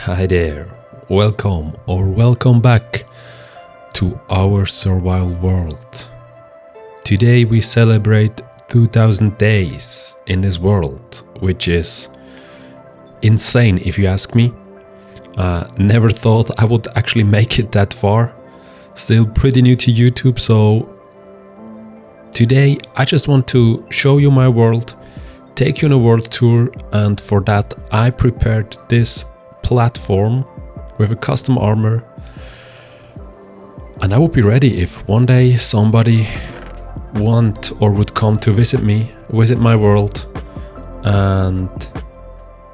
Hi there, welcome back to our survival world. Today we celebrate 2000 days in this world, which is insane if you ask me. Never thought I would actually make it that far. Still pretty new to YouTube, so today I just want to show you my world, take you on a world tour, and for that I prepared this platform with a custom armor, and I would be ready if one day somebody would come to visit my world. And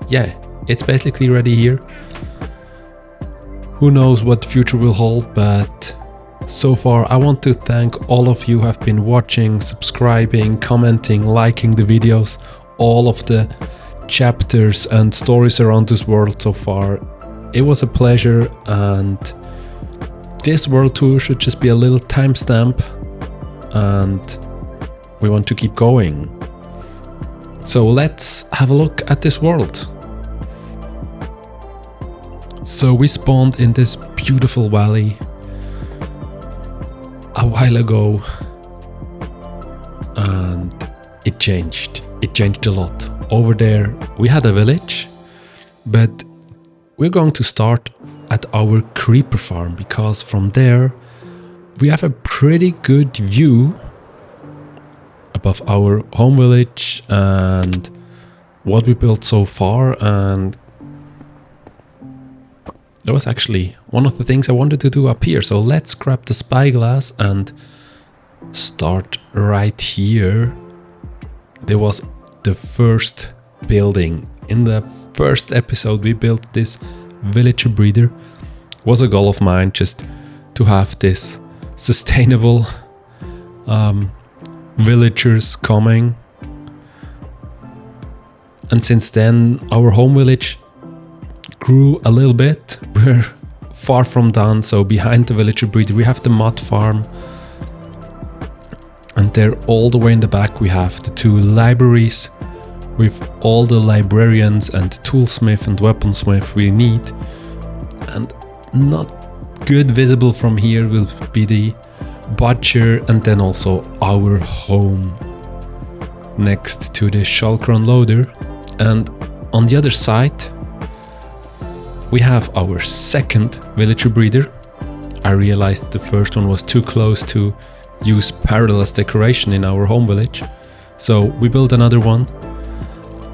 yeah, it's basically ready here. Who knows what the future will hold, but so far I want to thank all of you who have been watching, subscribing, commenting, liking the videos, all of the chapters and stories around this world so far. It was a pleasure, and this world tour should just be a little timestamp, and we want to keep going. So let's have a look at this world. So we spawned in this beautiful valley a while ago, and it changed a lot. Over there we had a village, but we're going to start at our creeper farm, because from there we have a pretty good view above our home village and what we built so far. And that was actually one of the things I wanted to do up here. So let's grab the spyglass and start right here. There was the first building. In the first episode we built this villager breeder. It was a goal of mine just to have this sustainable villagers coming. And since then our home village grew a little bit. We're far from done. So behind the villager breeder we have the mud farm, and there all the way in the back we have the two libraries with all the librarians and toolsmith and weaponsmith we need. And not good visible from here will be the butcher, and then also our home next to the shulker unloader. And on the other side we have our second villager breeder. I realized the first one was too close to use parallel as decoration in our home village, so we built another one.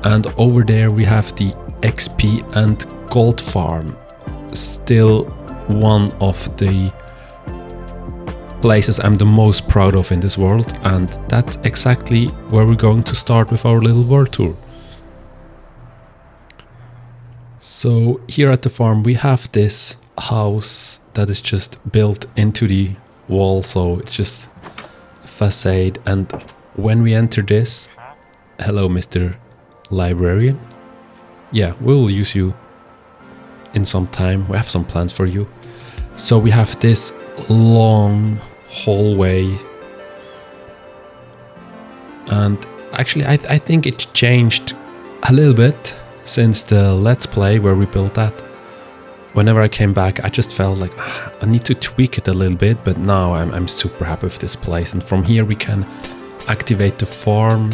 And over there we have the XP and gold farm, still one of the places I'm the most proud of in this world, and that's exactly where we're going to start with our little world tour. So here at the farm we have this house that is just built into the wall, so it's just a facade. And when we enter this, hello Mr. Librarian, yeah, we'll use you in some time. We have some plans for you. So we have this long hallway, and actually I think it changed a little bit since the Let's Play where we built that. Whenever I came back I just felt like I need to tweak it a little bit, but now I'm super happy with this place. And from here we can activate the farm,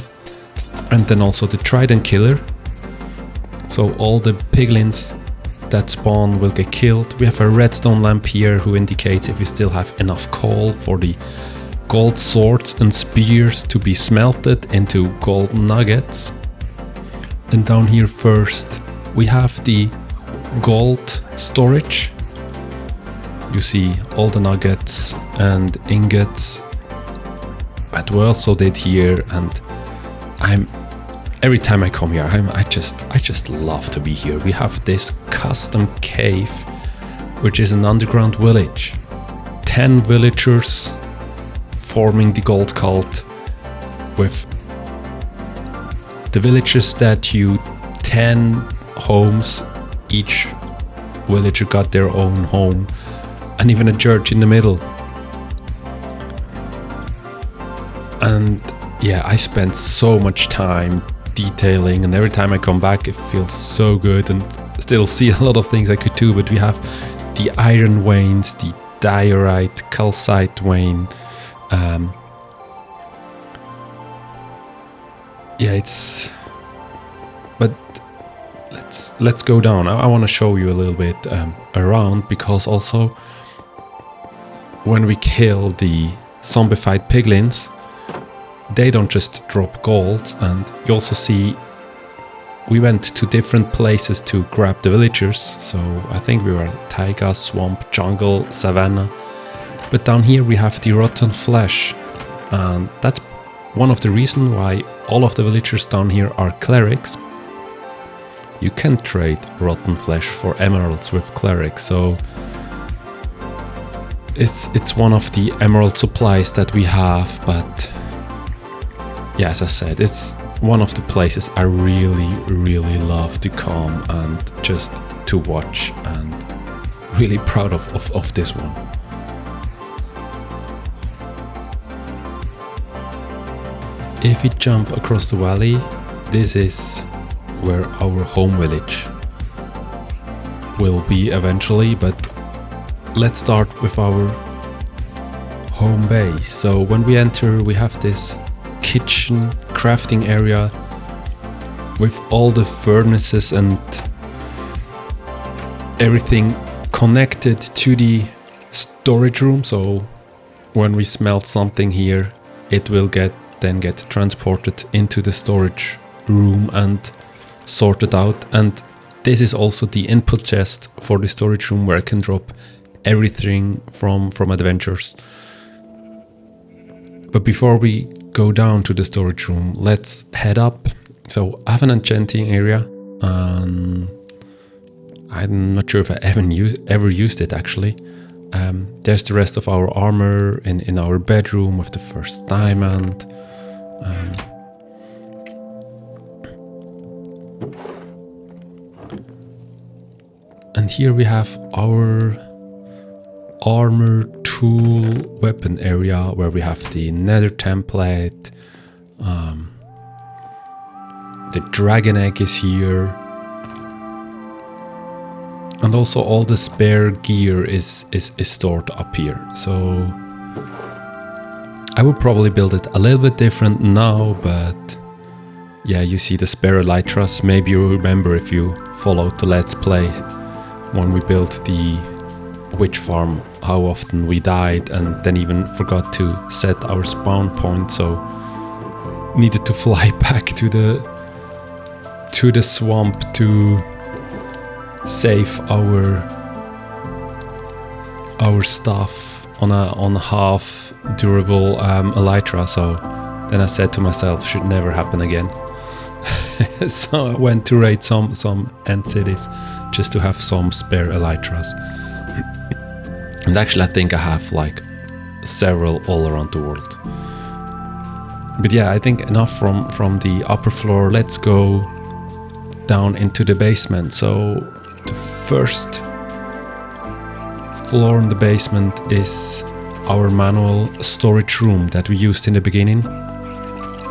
and then also the trident killer, so all the piglins that spawn will get killed. We have a redstone lamp here who indicates if we still have enough coal for the gold swords and spears to be smelted into gold nuggets. And down here first we have the gold storage. You see all the nuggets and ingots that we also did here. And every time I come here I just love to be here. We have this custom cave, which is an underground village. 10 villagers forming the gold cult, with the villagers statue, 10 homes. Each villager got their own home, and even a church in the middle. And yeah, I spent so much time detailing, and every time I come back it feels so good and still see a lot of things I could do, but we have the iron veins, the diorite, calcite vein. Yeah, it's... But let's go down. I want to show you a little bit around, because also when we kill the zombified piglins, they don't just drop gold, and you also see we went to different places to grab the villagers. So I think we were taiga, swamp, jungle, savanna. But down here we have the rotten flesh, and that's one of the reasons why all of the villagers down here are clerics. You can trade rotten flesh for emeralds with clerics, so it's one of the emerald supplies that we have. But yeah, as I said, it's one of the places I really love to come and just to watch, and really proud of this one. If we jump across the valley, this is where our home village will be eventually, but let's start with our home base. So when we enter, we have this kitchen crafting area with all the furnaces and everything connected to the storage room. So when we smelt something here, it will then get transported into the storage room and sorted out. And this is also the input chest for the storage room, where I can drop everything from adventures. But before we go down to the storage room, let's head up. So I have an enchanting area. I'm not sure if I ever used it actually. There's the rest of our armor in our bedroom with the first diamond. And here we have our armor tool weapon area, where we have the nether template. The dragon egg is here. And also all the spare gear is stored up here. So I would probably build it a little bit different now, but yeah, you see the spare elytras. Maybe you remember if you followed the Let's Play when we built the witch farm, how often we died and then even forgot to set our spawn point, so needed to fly back to the swamp to save our stuff on a half durable elytra. So then I said to myself, should never happen again. So I went to raid some end cities just to have some spare elytras. And actually I think I have like several all around the world. But yeah, I think enough from the upper floor. Let's go down into the basement. So the first floor in the basement is our manual storage room that we used in the beginning,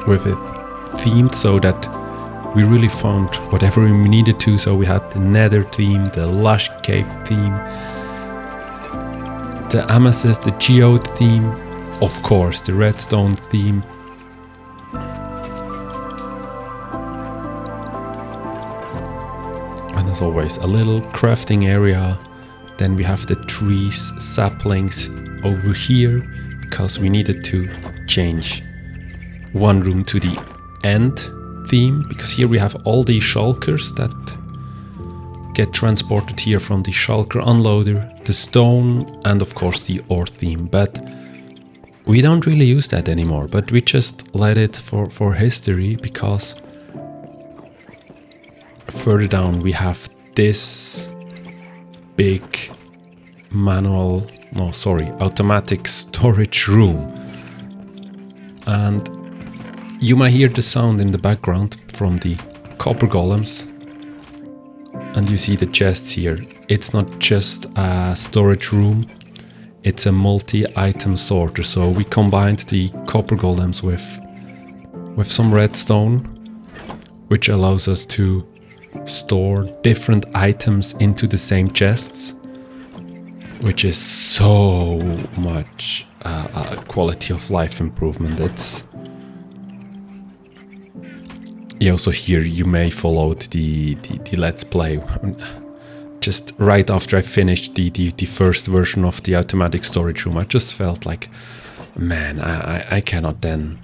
with it themed so that we really found whatever we needed to. So we had the nether theme, the lush cave theme, the amethyst, the geode theme, of course the redstone theme. And as always, a little crafting area. Then we have the trees, saplings over here, because we needed to change one room to the end theme, because here we have all the shulkers that get transported here from the shulker unloader, the stone, and of course the ore theme. But we don't really use that anymore, but we just let it for history, because further down we have this big automatic storage room. And you might hear the sound in the background from the copper golems. And you see the chests here. It's not just a storage room, it's a multi-item sorter. So we combined the copper golems with some redstone, which allows us to store different items into the same chests, which is so much a quality of life improvement. It's also here you may follow the let's play. Just right after I finished the first version of the automatic storage room, I just felt like, man, I cannot then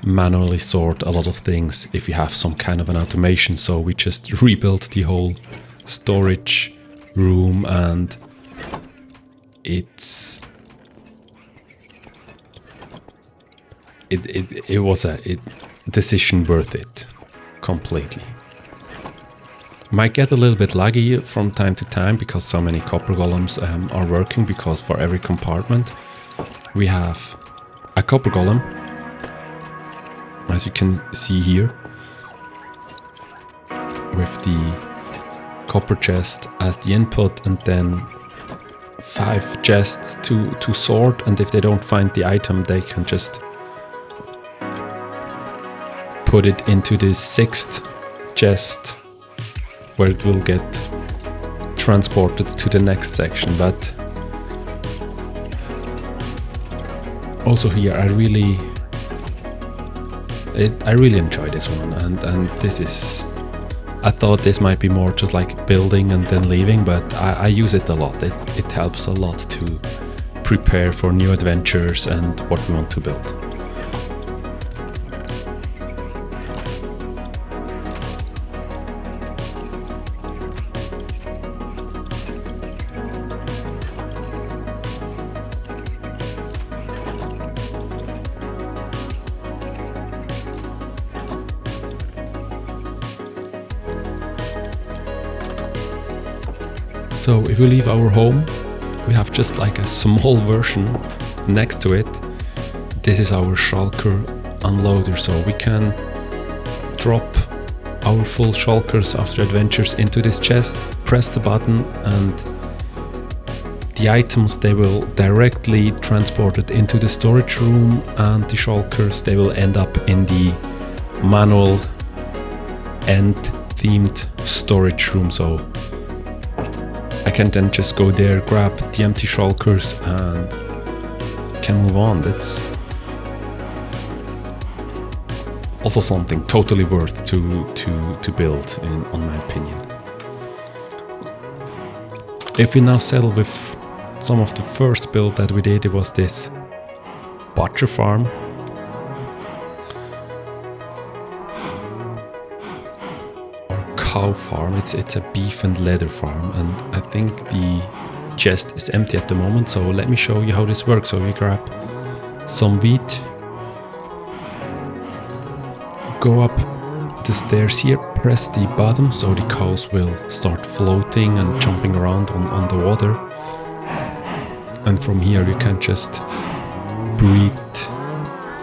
manually sort a lot of things if you have some kind of an automation. So we just rebuilt the whole storage room, and it was a decision worth it completely. Might get a little bit laggy from time to time because so many copper golems are working, because for every compartment we have a copper golem, as you can see here, with the copper chest as the input, and then 5 chests to sort, and if they don't find the item they can just put it into the 6th chest, where it will get transported to the next section. But also here I really enjoy this one, and this is, I thought this might be more just like building and then leaving, but I use it a lot. It helps a lot to prepare for new adventures and what we want to build. So if we leave our home, we have just like a small version next to it. This is our shulker unloader, so we can drop our full shulkers after adventures into this chest, press the button, and the items, they will directly transported into the storage room, and the shulkers, they will end up in the manual end themed storage room. So I can then just go there, grab the empty shulkers, and can move on. That's also something totally worth to build, on my opinion. If we now settle with some of the first build that we did, it was this butcher farm. Cow farm. It's a beef and leather farm, and I think the chest is empty at the moment, so let me show you how this works. So we grab some wheat, go up the stairs here, press the bottom so the cows will start floating and jumping around on the water, and from here you can just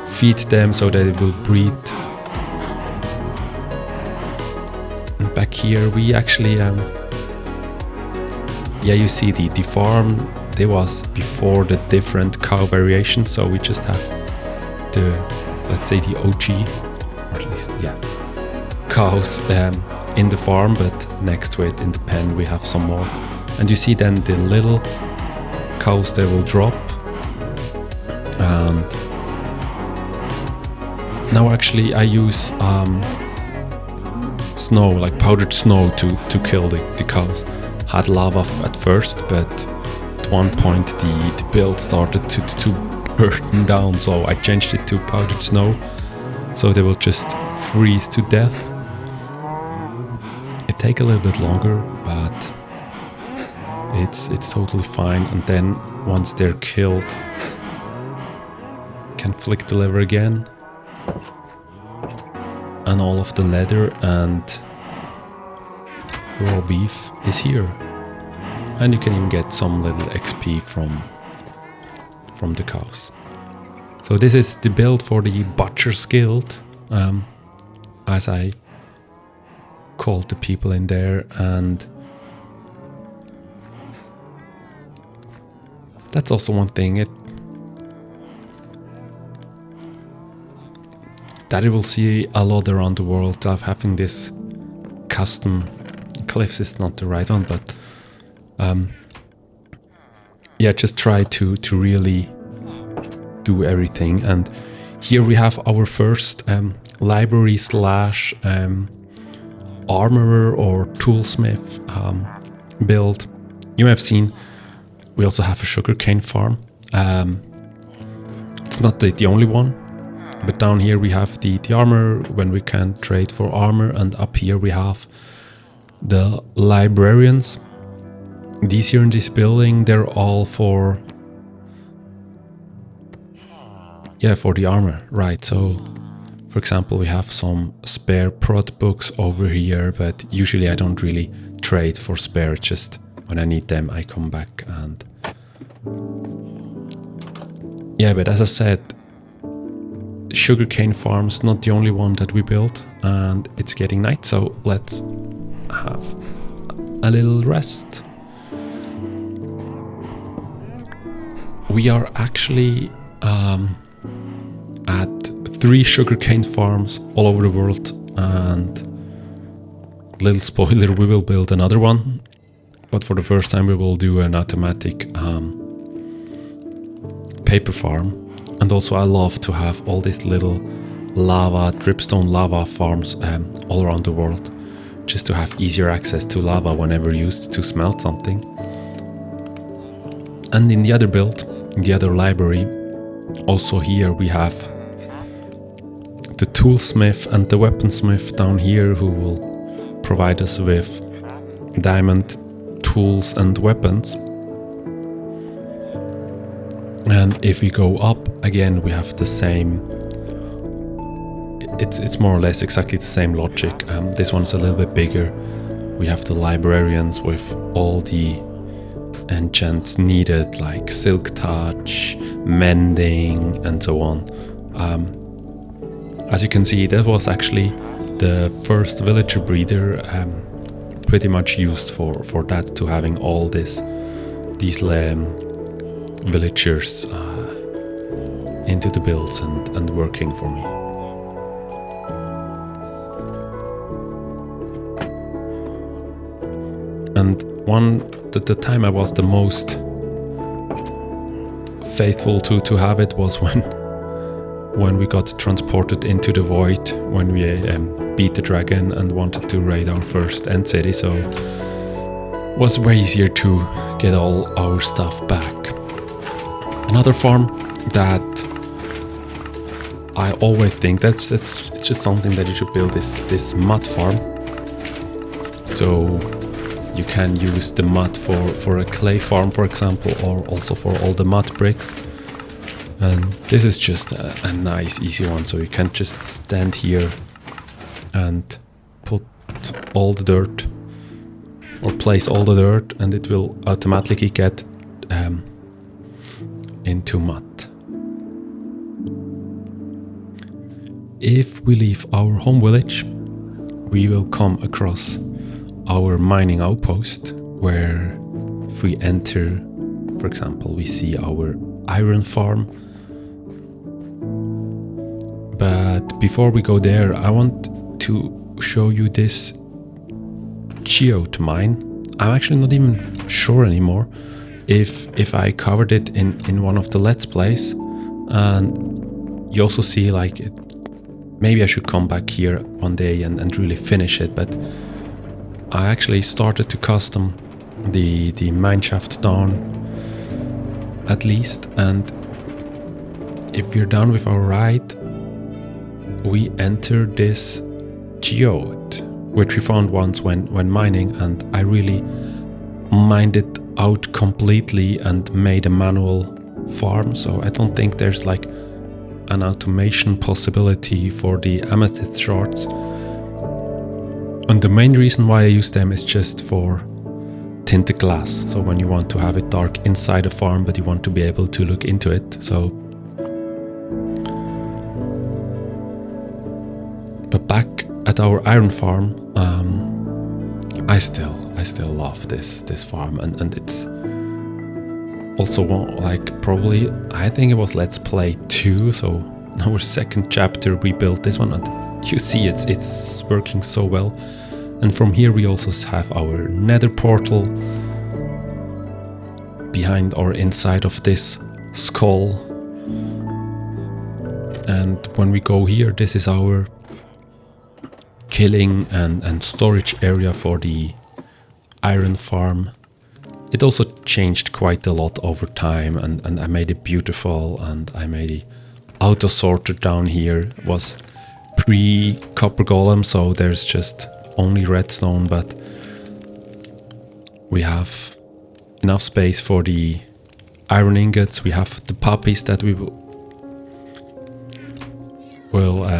feed them so that it will breed. Back here we actually you see the farm, there was before the different cow variations, so we just have the, let's say, the OG, or at least cows in the farm, but next to it in the pen we have some more. And you see then the little cows, they will drop, and now actually I use snow, like powdered snow, to kill the cows. Had lava at first, but at one point the build started to burn down, so I changed it to powdered snow, so they will just freeze to death. It takes a little bit longer, but it's totally fine. And then once they're killed, can flick the lever again, and all of the leather and raw beef is here, and you can even get some little XP from the cows. So this is the build for the Butcher's Guild, as I called the people in there, and that's also one thing that you will see a lot around the world, of having this custom cliffs is not the right one, but yeah, just try to really do everything. And here we have our first library slash armorer or toolsmith build. You may have seen we also have a sugarcane farm. It's not the only one, but down here we have the armor when we can trade for armor, and up here we have the librarians. These here in this building, they're all for the armor, right? So for example, we have some spare prod books over here, but usually I don't really trade for spare. Just when I need them I come back. And yeah, but as I said, sugarcane farm's not the only one that we built, and it's getting night, so let's have a little rest. We are actually at 3 sugarcane farms all over the world, and little spoiler, we will build another one, but for the first time we will do an automatic paper farm. And also I love to have all these little lava, dripstone lava farms all around the world, just to have easier access to lava whenever used to smelt something. And in the other build, in the other library, also here we have the toolsmith and the weaponsmith down here, who will provide us with diamond tools and weapons. And if we go up again, we have the same. It's more or less exactly the same logic. This one's a little bit bigger. We have the librarians with all the enchants needed, like silk touch, mending, and so on. As you can see, that was actually the first villager breeder, pretty much used for that, to having all these villagers into the builds and working for me. And the time I was the most faithful to have it was when we got transported into the void, when we beat the dragon and wanted to raid our first end city, so it was way easier to get all our stuff back. Another farm that I always think it's just something that you should build, is this mud farm. So you can use the mud for a clay farm, for example, or also for all the mud bricks. And this is just a nice, easy one. So you can just stand here and put all the dirt, or place all the dirt, and it will automatically get into mud. If we leave our home village, we will come across our mining outpost, where if we enter, for example, we see our iron farm. But before we go there, I want to show you this geode mine. I'm actually not even sure anymore if I covered it in one of the Let's Plays. And you also see, like, maybe I should come back here one day and really finish it. But I actually started to custom the mineshaft down, at least. And if we're done with our ride, we enter this geode, which we found once when mining, and I really mined it out completely and made a manual farm. So I don't think there's like an automation possibility for the amethyst shards. And the main reason why I use them is just for tinted glass. So when you want to have it dark inside a farm, but you want to be able to look into it. So, but back at our iron farm, I still love this farm, and it's also like probably, I think it was Let's Play 2, so our second chapter we built this one, and you see it's working so well. And from here we also have our nether portal behind or inside of this skull. And when we go here, this is our killing and storage area for the iron farm. It also changed quite a lot over time, and I made it beautiful, and I made the auto sorter down here. It was pre-copper golem, so there's just only redstone, but we have enough space for the iron ingots. We have the puppies that we will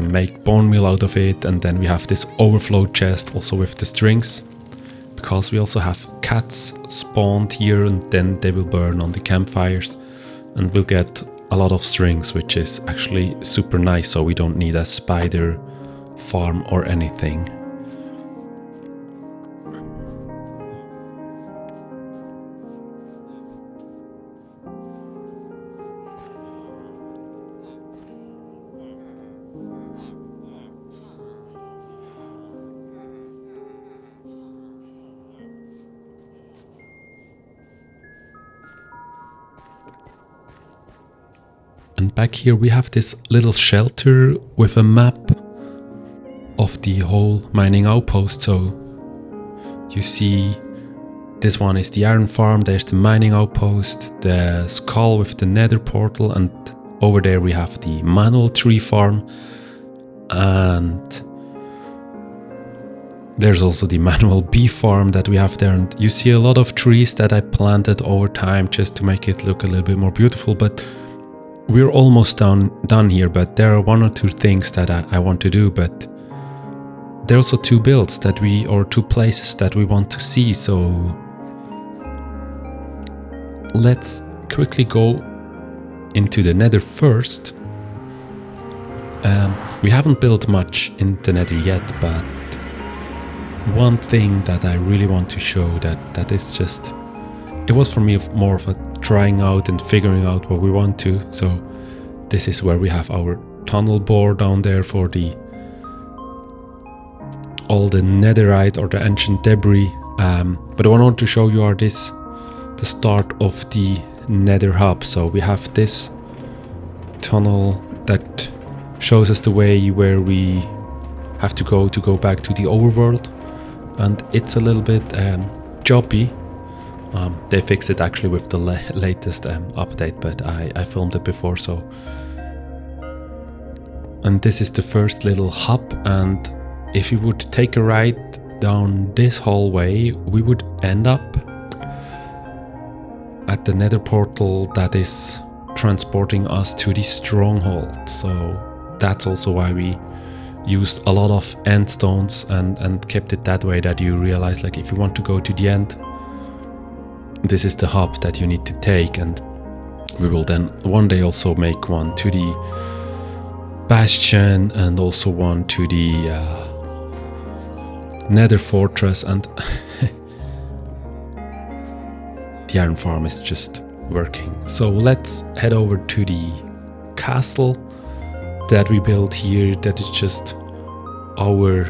make bone meal out of it, and then we have this overflow chest also with the strings, because we also have cats spawned here, and then they will burn on the campfires, and we'll get a lot of strings, which is actually super nice, so we don't need a spider farm or anything. And back here we have this little shelter with a map of the whole mining outpost. So you see this one is the iron farm, there's the mining outpost, the skull with the nether portal, and over there we have the manual tree farm, and there's also the manual bee farm that we have there. And you see a lot of trees that I planted over time just to make it look a little bit more beautiful, but we're almost done here. But there are one or two things that I want to do, but there are also two builds that or two places that we want to see. So let's quickly go into the nether first. We haven't built much in the nether yet, but one thing that I really want to show that is just, it was for me more of a trying out and figuring out what we want to. So this is where we have our tunnel bore down there for all the netherite or the ancient debris. But what I want to show you are the start of the nether hub. So we have this tunnel that shows us the way where we have to go back to the overworld, and it's a little bit choppy. They fixed it actually with the latest update, but I filmed it before. So, and this is the first little hub, and if you would take a ride down this hallway, we would end up at the nether portal that is transporting us to the stronghold. So that's also why we used a lot of end stones and kept it that way, that you realize, like, if you want to go to the end, this is the hub that you need to take. And we will then one day also make one to the bastion and also one to the nether fortress. And the iron farm is just working. So let's head over to the castle that we built here, that is just our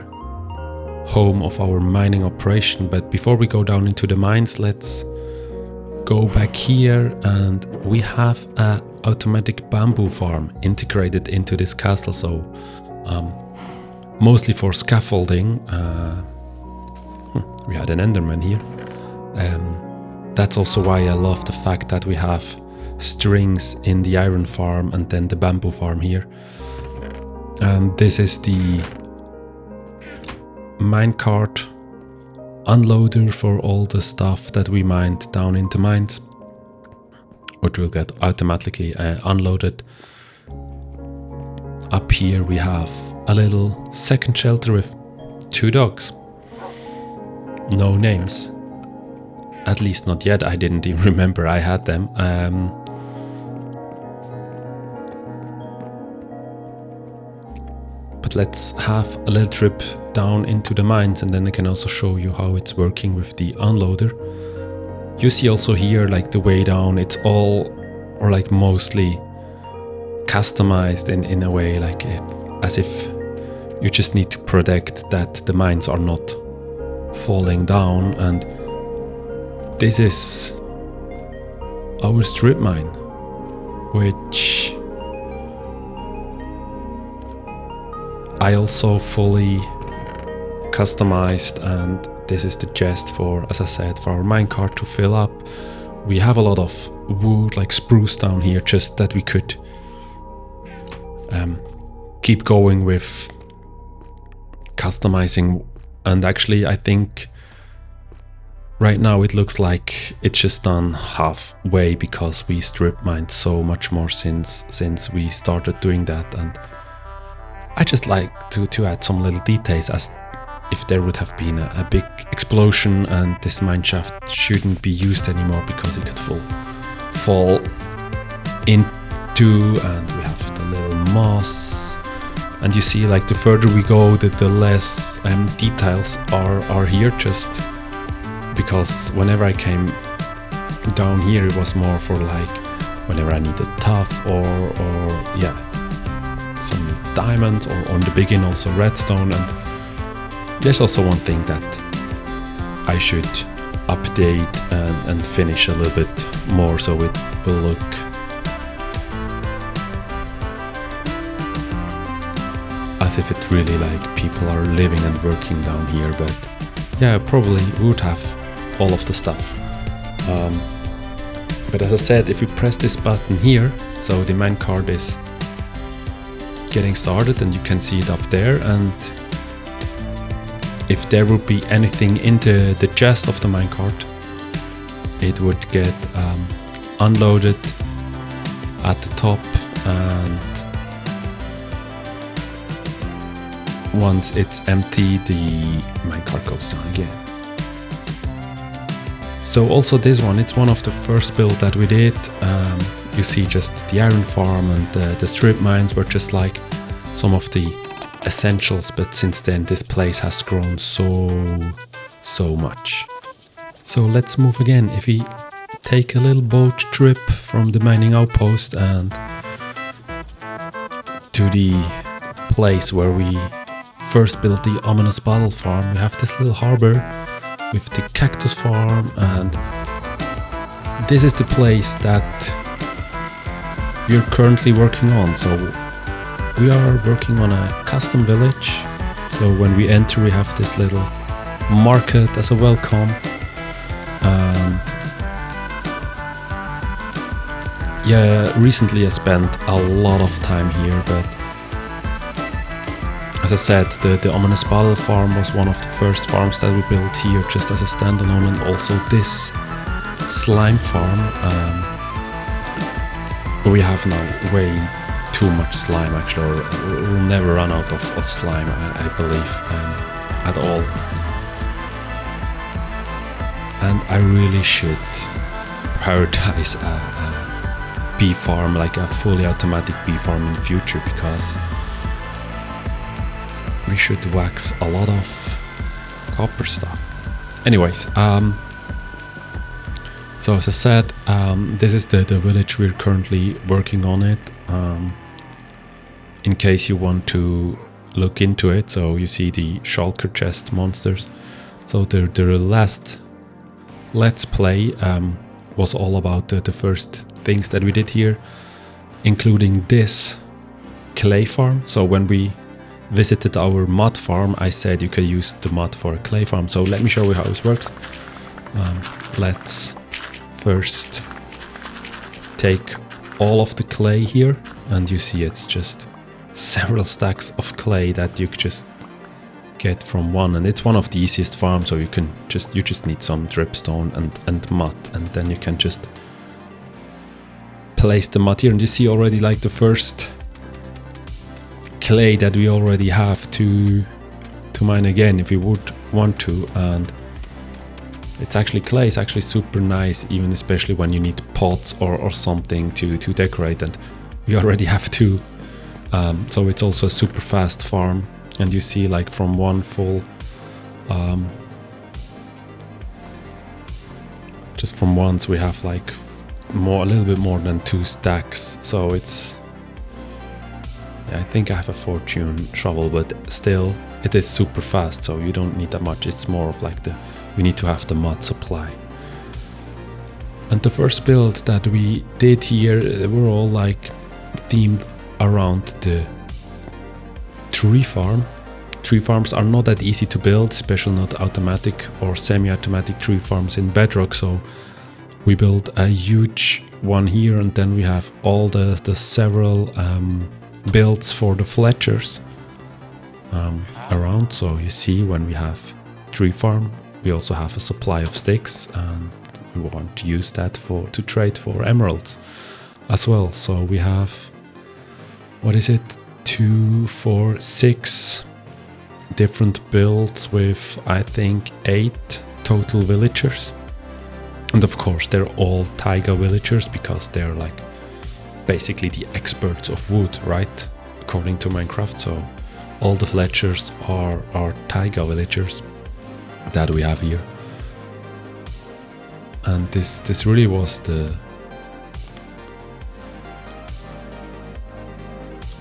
home of our mining operation. But before we go down into the mines, let's go back here, and we have a automatic bamboo farm integrated into this castle. So mostly for scaffolding. We had an enderman here. That's also why I love the fact that we have strings in the iron farm and then the bamboo farm here. And this is the minecart unloader for all the stuff that we mined down into mines, which will get automatically unloaded. Up here we have a little second shelter with 2 dogs. No names. At least not yet. I didn't even remember I had them. But let's have a little trip down into the mines, and then I can also show you how it's working with the unloader. You see also here, like, the way down, it's all, or like mostly customized in a way, like as if you just need to protect that the mines are not falling down, and this is our strip mine, which I also fully customized, and this is the chest for, as I said, for our minecart to fill up. We have a lot of wood, like spruce down here, just that we could keep going with customizing. And actually I think right now it looks like it's just done halfway, because we strip mined so much more since we started doing that. And I just like to add some little details, as if there would have been a big explosion and this mineshaft shouldn't be used anymore because it could fall into, and we have the little moss. And you see, like, the further we go, the less details are here, just because whenever I came down here, it was more for like whenever I needed tuff or yeah, some diamonds, or on the beginning also redstone. And there's also one thing that I should update and finish a little bit more, so it will look as if it really, like, people are living and working down here. But yeah, probably would have all of the stuff. But as I said, if you press this button here, so the minecart is getting started, and you can see it up there. And if there would be anything into the chest of the minecart, it would get unloaded at the top, and once it's empty, the minecart goes down again. So also this one, it's one of the first build that we did. You see just the iron farm and the strip mines were just like some of the essentials, but since then this place has grown so much. So let's move again. If we take a little boat trip from the mining outpost and to the place where we first built the ominous bottle farm, we have this little harbor with the cactus farm, and this is the place that we're currently working on. So we are working on a custom village. So when we enter, we have this little market as a welcome, and yeah, recently I spent a lot of time here, but as I said, the ominous bottle farm was one of the first farms that we built here just as a standalone, and also this slime farm. We have now way too much slime, actually, or we'll never run out of slime, I believe, at all. And I really should prioritize a bee farm, like a fully automatic bee farm in the future, because we should wax a lot of copper stuff. Anyways, so as I said, this is the village we're currently working on it. In case you want to look into it, so you see the shulker chest monsters. So the last Let's Play was all about the first things that we did here, including this clay farm. So when we visited our mud farm, I said you could use the mud for a clay farm. So let me show you how this works. Let's first take all of the clay here, and you see it's just several stacks of clay that you could just get from one, and it's one of the easiest farms. So you just need some dripstone and mud, and then you can just place the mud here, and you see already like the first clay that we already have to mine again if we would want to. And it's actually clay, it's actually super nice, even especially when you need pots or something to decorate, and we already have two. So it's also a super fast farm, and you see like from one full just from once we have like a little bit more than 2 stacks. So it's I think I have a fortune shovel, but still it is super fast, so you don't need that much. It's more of like we need to have the mud supply. And the first build that we did here, were all like themed around the tree farm. Tree farms are not that easy to build, especially not automatic or semi-automatic tree farms in Bedrock, so we built a huge one here, and then we have all the several builds for the Fletchers around. So you see, when we have tree farm, we also have a supply of sticks, and we want to use that to trade for emeralds as well. So we have, what is it, 2, 4, 6 different builds with, I think, 8 total villagers. And of course they're all taiga villagers, because they're like basically the experts of wood, right, according to Minecraft. So all the Fletchers are taiga villagers that we have here. And this really was the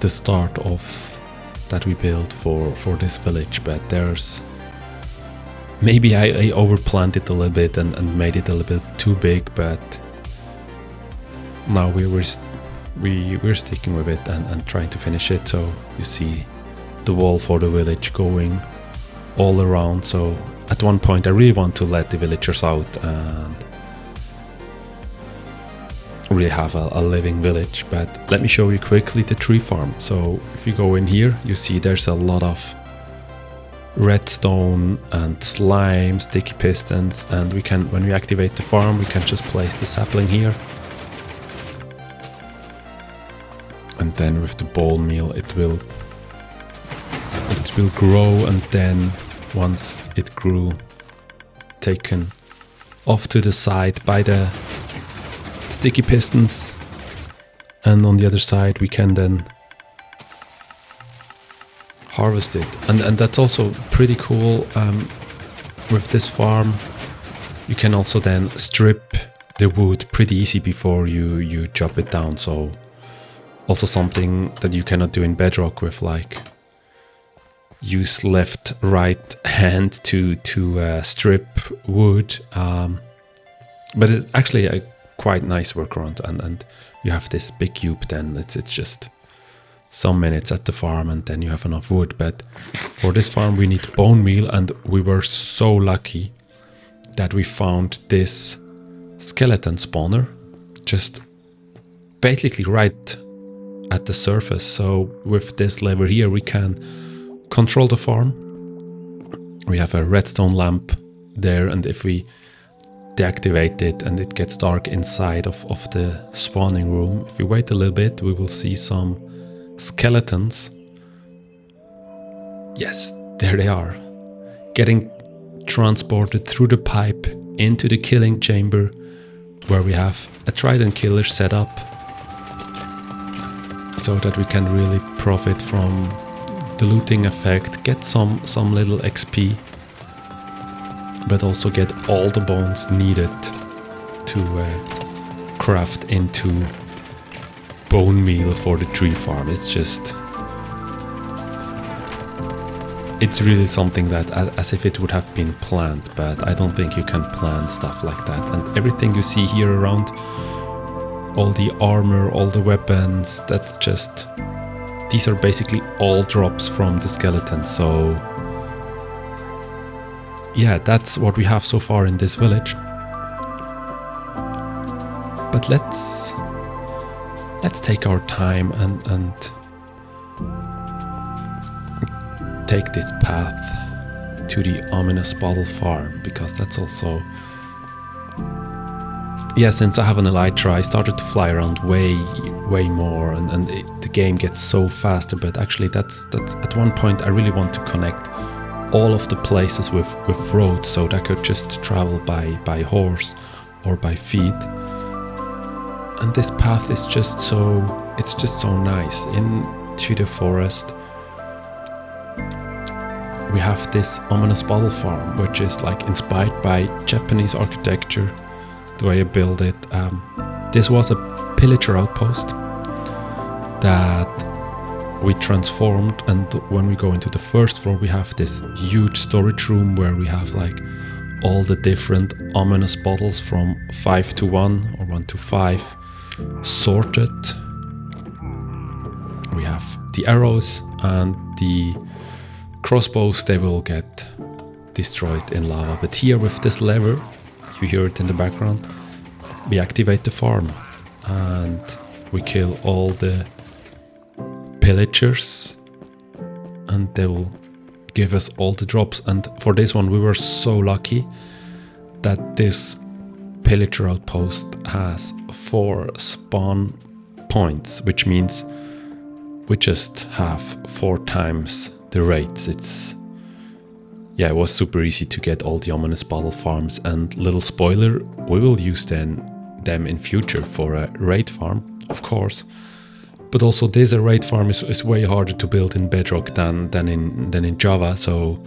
start of that we built for this village. But there's, maybe I overplanned it a little bit and made it a little bit too big, but now we're sticking with it and trying to finish it. So you see the wall for the village going all around. So at one point I really want to let the villagers out and really have a living village. But let me show you quickly the tree farm. So if you go in here, you see there's a lot of redstone and slime, sticky pistons, and we can, when we activate the farm, we can just place the sapling here, and then with the bone meal it will grow, and then once it grew, taken off to the side by the sticky pistons, and on the other side we can then harvest it. And that's also pretty cool. With this farm you can also then strip the wood pretty easy before you chop it down. So also something that you cannot do in Bedrock, with like use left right hand to strip wood, but it's actually a quite nice workaround. And you have this big cube, then it's just some minutes at the farm and then you have enough wood. But for this farm we need bone meal, and we were so lucky that we found this skeleton spawner just basically right at the surface. So with this lever here we can control the farm. We have a redstone lamp there, and if we deactivate it and it gets dark inside of the spawning room, if we wait a little bit we will see some skeletons. Yes, there they are, getting transported through the pipe into the killing chamber, where we have a trident killer set up so that we can really profit from the looting effect, get some little XP, but also get all the bones needed to craft into bone meal for the tree farm. It's really something that as if it would have been planned, but I don't think you can plan stuff like that. And everything you see here around, all the armor, all the weapons, that's just, these are basically all drops from the skeleton. So yeah, that's what we have so far in this village. But let's take our time and take this path to the ominous bottle farm, because that's also, yeah, since I have an elytra I started to fly around way more, and the game gets so faster. But actually that's at one point I really want to connect all of the places with roads, so that I could just travel by horse or by feet. And this path is just so nice into the forest. We have this ominous bottle farm, which is like inspired by Japanese architecture, the way I built it. This was a pillager outpost that we transformed, and when we go into the first floor we have this huge storage room where we have like all the different ominous bottles from 5 to 1 or 1 to 5 sorted. We have the arrows and the crossbows, they will get destroyed in lava. But here with this lever, you hear it in the background, we activate the farm and we kill all the pillagers and they will give us all the drops. And for this one we were so lucky that this pillager outpost has 4 spawn points, which means we just have 4 times the rates. It was super easy to get all the ominous bottle farms, and little spoiler, we will use them in future for a raid farm, of course. But also this raid farm is way harder to build in Bedrock than in Java, so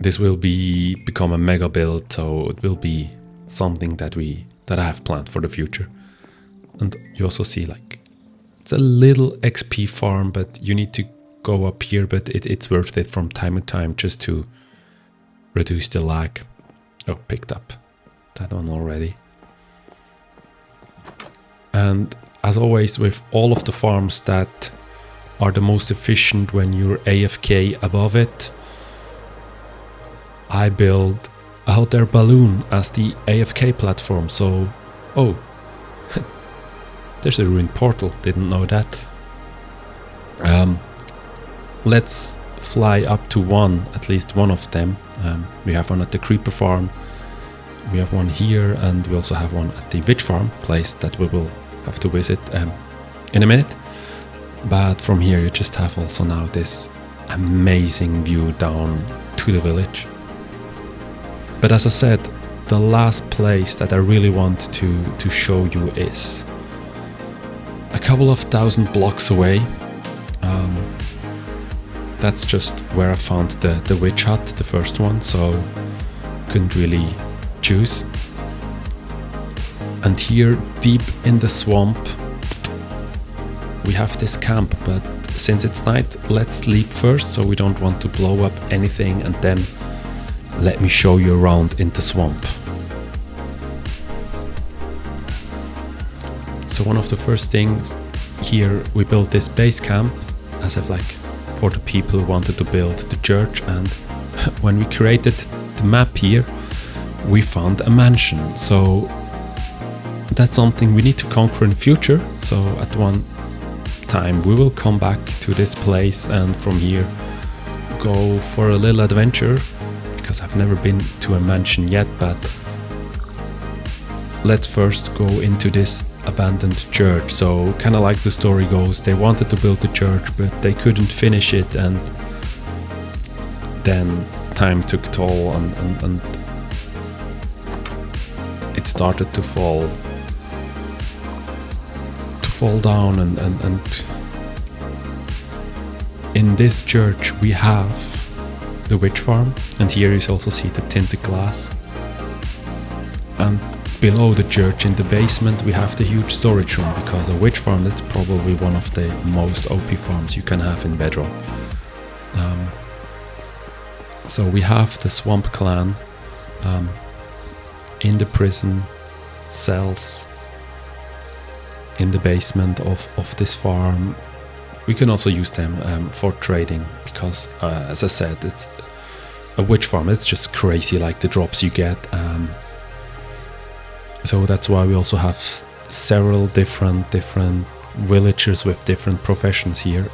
this will become a mega build, so it will be something that I have planned for the future. And you also see like it's a little XP farm, but you need to go up here, but it's worth it from time to time just to reduce the lag. Oh, picked up that one already. And as always with all of the farms that are the most efficient when you're AFK above it, I build a hot air balloon as the AFK platform. So, oh, there's a ruined portal, didn't know that. Let's fly up to at least one of them. We have one at the creeper farm, we have one here, and we also have one at the witch farm place that we will have to visit in a minute. But from here you just have also now this amazing view down to the village. But as I said, the last place that I really want to show you is a couple of 1,000 blocks away. That's just where I found the witch hut, the first one, so couldn't really choose. And here, deep in the swamp, we have this camp, but since it's night, let's sleep first, so we don't want to blow up anything, and then let me show you around in the swamp. So one of the first things here, we built this base camp as if like for the people who wanted to build the church, and when we created the map here, we found a mansion. So that's something we need to conquer in future. So at one time we will come back to this place and from here go for a little adventure, because I've never been to a mansion yet. But let's first go into this abandoned church. So kind of like the story goes, they wanted to build the church but they couldn't finish it, and then time took toll and it started to fall down, and in this church we have the witch farm, and here you also see the tinted glass, and below the church in the basement we have the huge storage room, because a witch farm, that's probably one of the most OP farms you can have in Bedrock. So we have the swamp clan in the prison cells in the basement of this farm. We can also use them for trading, because as I said, it's a witch farm, it's just crazy like the drops you get. So that's why we also have several different villagers with different professions here.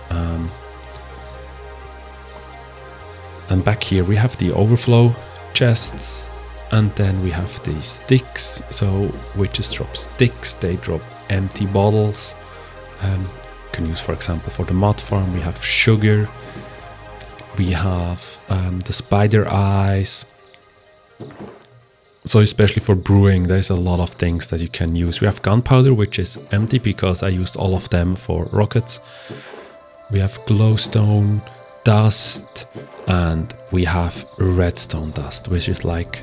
And back here we have the overflow chests, and then we have these sticks. So witches drop sticks, they drop empty bottles. You can use, for example, for the mud farm we have sugar, we have the spider eyes. So especially for brewing, there's a lot of things that you can use. We have gunpowder, which is empty because I used all of them for rockets. We have glowstone dust, and we have redstone dust, which is like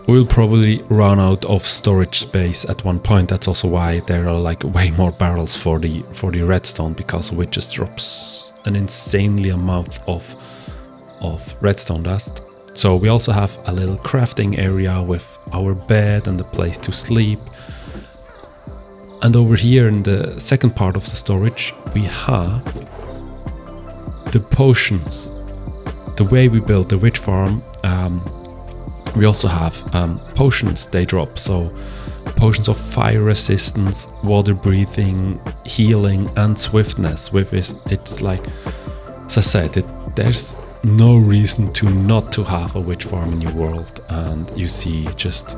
we'll probably run out of storage space at one point. That's also why there are like way more barrels for the redstone, because it just drops an insanely amount of redstone dust. So we also have a little crafting area with our bed and a place to sleep. And over here in the second part of the storage, we have the potions. The way we built the witch farm, we also have potions they drop. So potions of fire resistance, water breathing, healing, and swiftness. With it, it's like, as I said, there's no reason to not to have a witch farm in your world. And you see just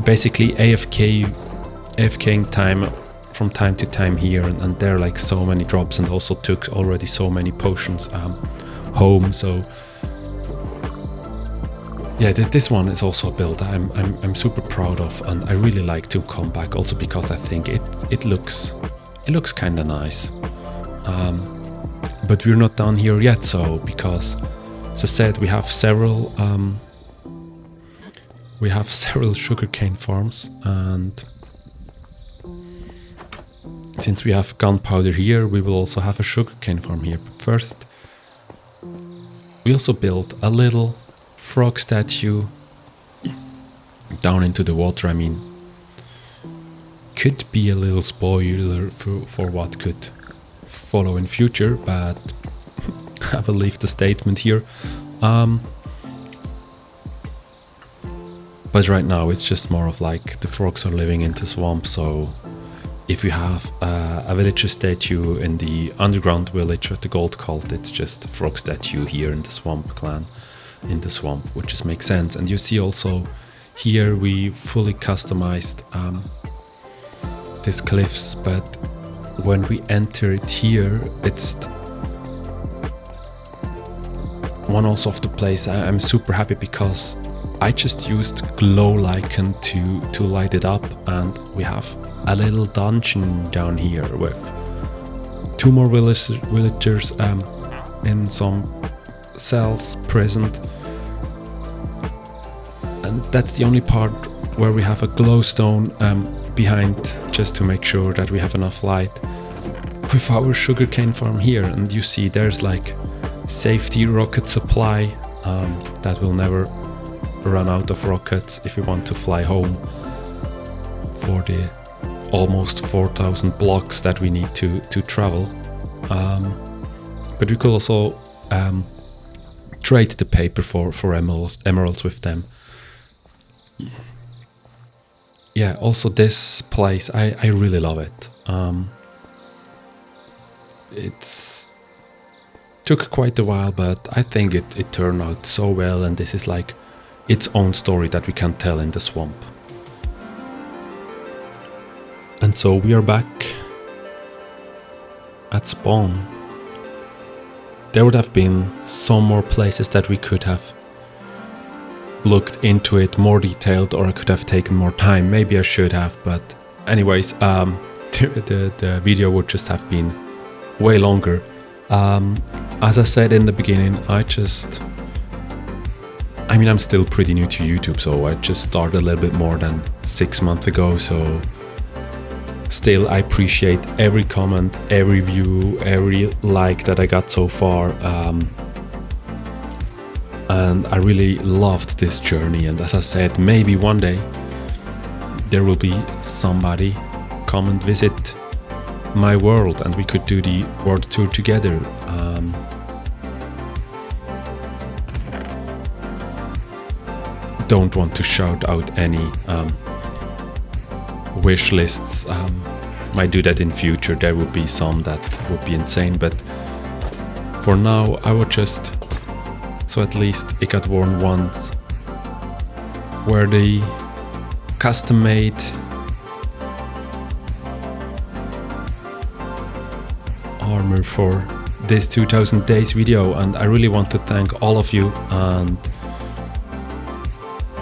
basically AFKing time from time to time here, and there are like so many drops, and also took already so many potions home. So yeah, this one is also a build I'm super proud of, and I really like to come back also because I think it looks kind of nice. But we're not done here yet, so because as I said, we have several sugarcane farms, and since we have gunpowder here, we will also have a sugarcane farm here. But first, we also built a little frog statue down into the water. I mean, could be a little spoiler for what could follow in future, but I will leave the statement here. But right now it's just more of like the frogs are living in the swamp, so if you have a villager statue in the underground village at the gold cult, it's just a frog statue here in the swamp clan, in the swamp, which just makes sense. And you see also here we fully customized these cliffs, but when we enter it here, it's one also of the place I'm super happy because I just used glow lichen to light it up, and we have a little dungeon down here with 2 more villagers in some cells present, and that's the only part where we have a glowstone behind, just to make sure that we have enough light with our sugarcane farm here. And you see there's like safety rocket supply that will never run out of rockets if we want to fly home for the almost 4,000 blocks that we need to travel. But we could also trade the paper for emeralds with them. Yeah, also this place, I really love it. It's took quite a while, but I think it turned out so well, and this is like its own story that we can tell in the swamp. And so we are back at spawn. There would have been some more places that we could have looked into it more detailed, or I could have taken more time. Maybe I should have, but anyways, the video would just have been way longer. As I said in the beginning, I'm still pretty new to YouTube, so I just started a little bit more than 6 months ago, so still I appreciate every comment, every view, every like that I got so far, and I really loved this journey. And as I said, maybe one day there will be somebody come and visit my world and we could do the world tour together. Don't want to shout out any wish lists. Might do that in future. There would be some that would be insane, but for now I would just, so at least it got worn once, where the custom made armor for this 2000 days video. And I really want to thank all of you, and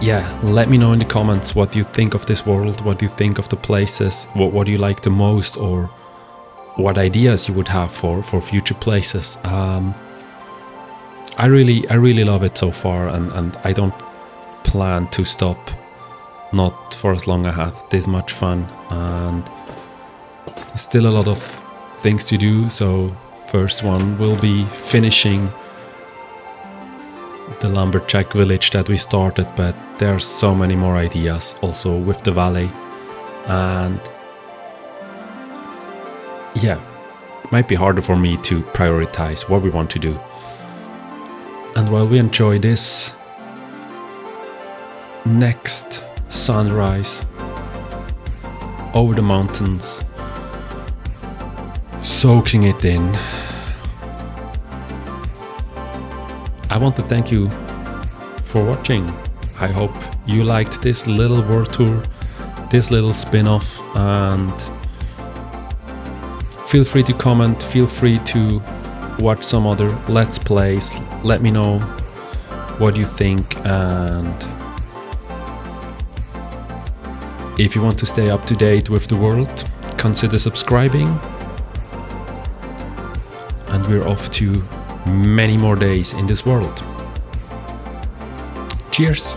yeah, let me know in the comments what you think of this world, what you think of the places, what you like the most, or what ideas you would have for future places. I really love it so far, and I don't plan to stop, not for as long I have this much fun, and still a lot of things to do. So first one will be finishing the lumberjack village that we started, but there are so many more ideas also with the valley. And yeah, it might be harder for me to prioritize what we want to do. And while we enjoy this next sunrise over the mountains, soaking it in, I want to thank you for watching. I hope you liked this little world tour, this little spin-off, and feel free to comment, feel free to watch some other Let's Plays. Let me know what you think, and if you want to stay up to date with the world, consider subscribing. And we're off to many more days in this world. Cheers!